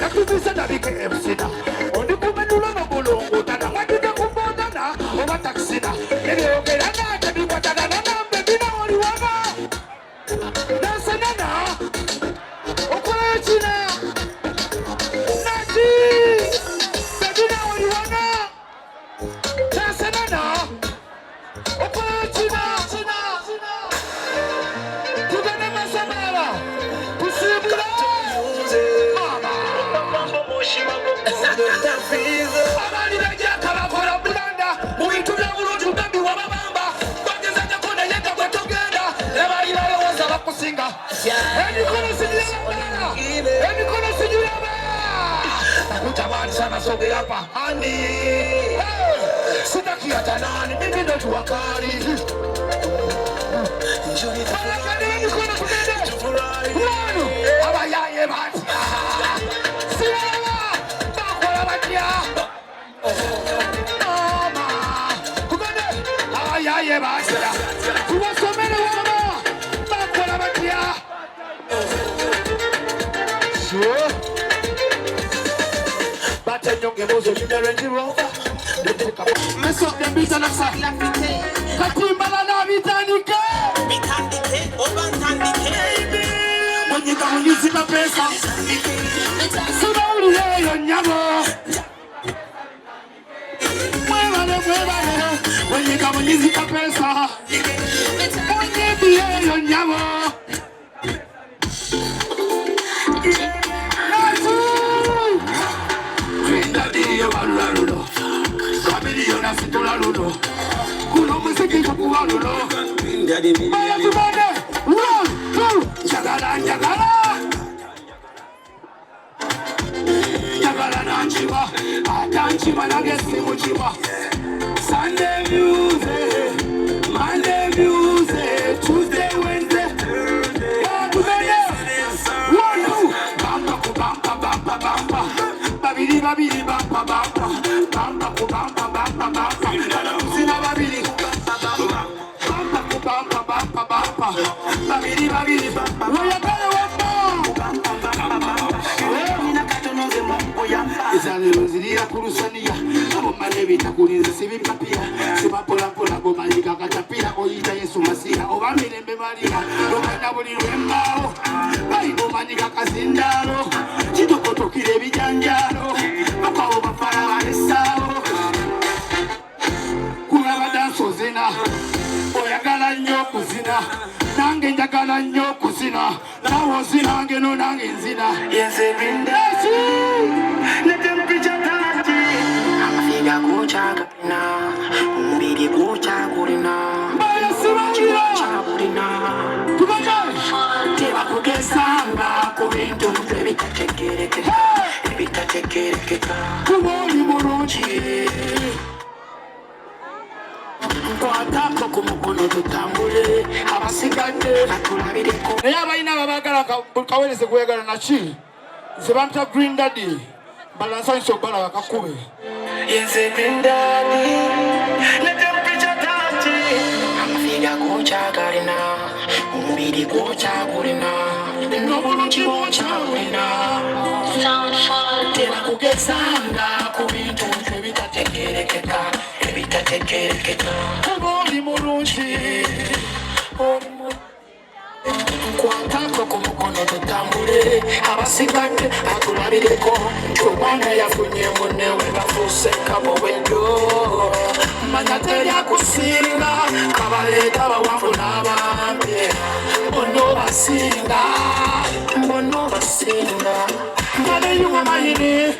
Nakubisa na bike emsina. Ondi kumenula na bulungu tana. Wadida kumbona na oba taksina. Nege okera na tabi watana na nambe bina waliwana. Nasana na okura china. Nati bina waliwana. Nasana na okura china. Tugana masamara. Pusibula. Mess up them beats and I'm sorry. Katimbala na vitanike. Vitanike, obantanike. When you come use it a pesa. Suna uli yo nyamo. Muevale. When you come use it a pesa. When you yo nyamo. Kuno musiki kukuwalulo. Maya tubane. 1, 2. Jagala. Jagala na nchiwa. Atanchiwa na gesi muchiwa. Sunday music. Monday music. Tuesday, Wednesday. Tubane. 1, 2. Bamba. Babidi bamba. Zilira kurusania abo manebi takulinza sibipapia sibapola bomalika katapira oyita Yesu Masiha oba mirembe Maria lokanda buli lwembao bali bomanyika kazindalo kitokotokire bijanjalo bakwawo bafala balesao kulaba danso zina oyagala nnyo kuzina nange njagala nnyo kuzina nawo zinange no nange nzina yenze bindasi amafiga kuchagana umbiri kuchagurina teba kugesanga kubintu ebitatekerekeka kuboli mulungi kwatako kumukono tutambule abasigadde natulabireko naye abalina babagala kaweleze kwegala naki nze bamta Green Daddy balansanyiso bala bakakube yenze Green Daddy netempicha tati amafiga kuchagalina umubiri kuchagulina n'obulungi buchagulina teba kugesanga ku bintu ebitatekerekeka oli mulungi kwatako ku mukono tutambule abasigadde atulabireko omwana yafunye munnewe bafuuse kabo wendo manya teryakusinga kabaleeta bawanvu n'abambye bono basinga ngaleyuwa mayini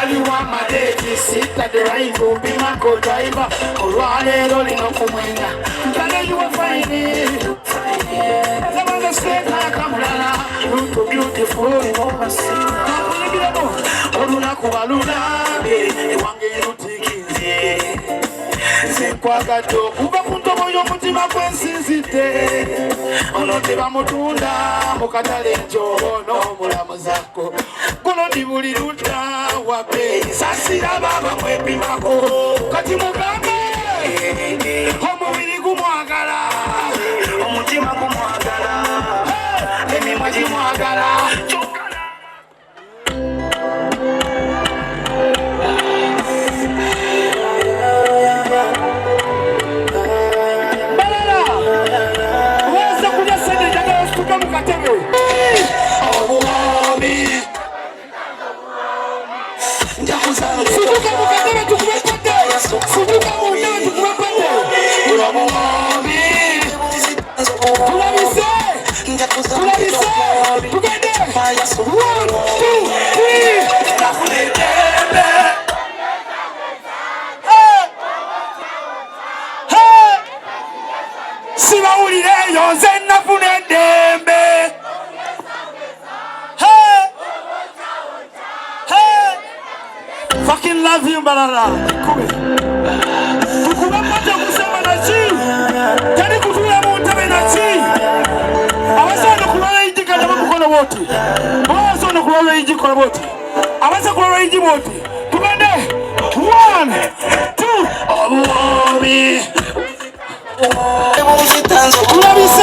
aliwa madeti sita deraivu bimako driver olwaleero lino kumwenya ngaleyuwa faini zabanga seka kamulala luto beautiful obasinga olunaku balulabe ewange lutikize nkwagato okuva ku ntobo y'omutima gwensinzidde ono tebamutunda mu katale njobo n'omulamuzaako guno ndi buli ludda wabbeeyi sasira baba mwepimako kati mugambe omubiri gumwagala omutima gumwagala emimwa gimwagala Fucking love you, Barara. Tukumapata kusema na chi. Tani kutuya mutabe na chi. Abasana kulala inji kana mkono wote. Abasana kulala inji kwa wote. Abasana kulala inji wote. Tugende. 1 2 Obuomi. Kulabise.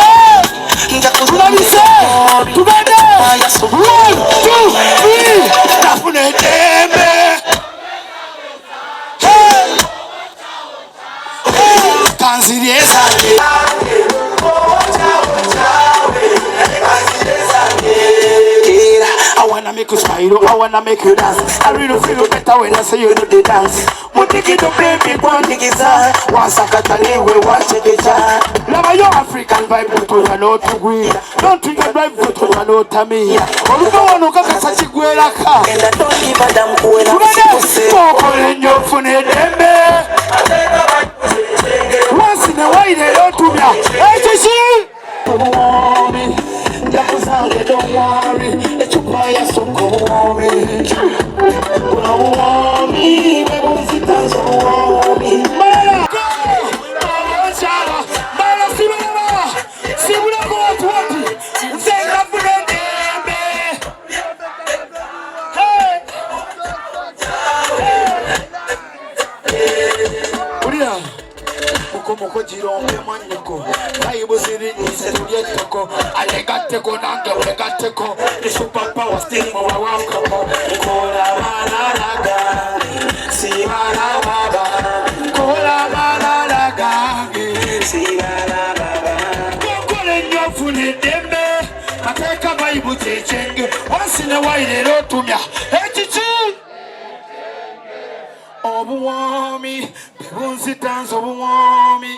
Kulabise. Tugende. 1 2 3 Tafune tembe. I wanna make you smile, I wanna make you dance. I really feel better when I say you do the dance. Mutiki to baby, one nigga, once I got a name, we watch it. Love your African vibe, to your note to green. Don't think you drive to your note to me. Or you don't know such a guerra car. And I don't give a damn who in your funny once in a while, they don't do that. Hey, don't worry. Let you buy us some worry. Don't worry. Moko jirombe manyoko Kaibu siri nise tulietoko Alegateko nange ulegateko The super power still mwa wakamo Kola malalaga Si malababa Kola malalaga Si malababa Kokole nyofune dembe Mateka baibu chechenge Wasine waile rotumya Echichi Obuwami, bebunzi tanzo obuwami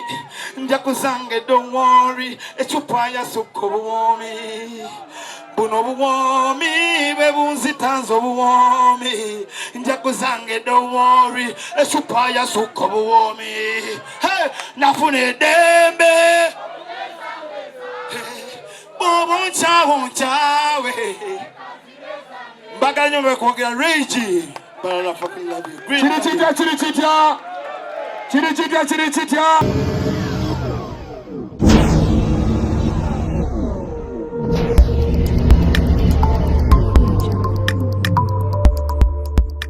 Njakuzange don't worry, echupaya suko obuwami Buno obuwami, bebunzi tanzo obuwami Njakuzange don't worry, echupaya suko obuwami Hey, nafune dembe Bobo nchawe Mbaka nyombe kwogera Reggie But I fucking love you. Chirichita.